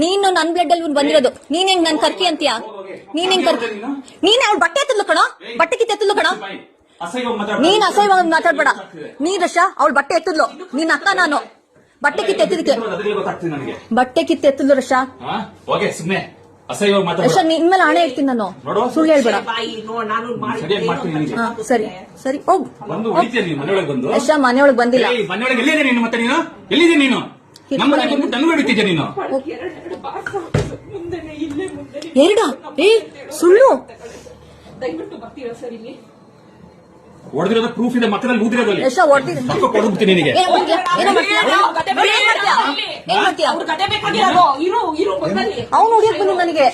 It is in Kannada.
ನೀನು ನನ್ ಬ್ಲಡ್ ಅಲ್ಲಿ ಬಂದಿರೋದು. ನೀನ್ ಹೆಂಗ್ ನನ್ ಕರ್ಕಿ ಅಂತೀಯಾ? ನೀನ್ ಹೆಂಗ್ ಕರ್ಕಿ? ನೀನ್ ಅವ್ಳ ಬಟ್ಟೆ ಎತ್ತಲು ಕಣೋ, ಬಟ್ಟೆ ಕಿತ್ತ ಎತ್ತಲು ಕಣೋ. ನೀನ್ ಅಸಹ್ಯವಾಗಿ ಮಾತಾಡ್ಬೇಡ. ನೀನ್ ರಶಾ ಅವಳ ಬಟ್ಟೆ ಎತ್ತದ್ಲು, ನೀನ್ ಅಕ್ಕ ನಾನು. ಬಟ್ಟೆ ಕಿತ್ತ ಎತ್ತಿದಕ್ಕೆ ಬಟ್ಟೆ ಕಿತ್ತ ಎತ್ತದ್ಲು ರಶಾ. ರಶಾ ನಿನ್ ಮೇಲೆ ಹಣೆ ಇಡ್ತೀನಿ ನಾನು, ಸುಳ್ಳು ಹೇಳ್ಬೇಡ. ಸರಿ ಸರಿ ಹೋಗ್. ರಶಾ ಮನೆಯೊಳಗೆ ಬಂದಿಲ್ಲ. ಎರಡ ಏ ಸುಳ್ಳು ಹೊಡೆದಿರೋದು ಪ್ರೂಫ್ ಇದೆ, ಮಕ್ಕದಲ್ಲಿ ಊದಿರೋದು. ಯಶಾ ಹೊಡೆದಿದ್ದೀನಿ ನಿನಗೆ. ಅವನು ಹೊಡಿಯಕ್ ಬಂದು ನನಗೆ.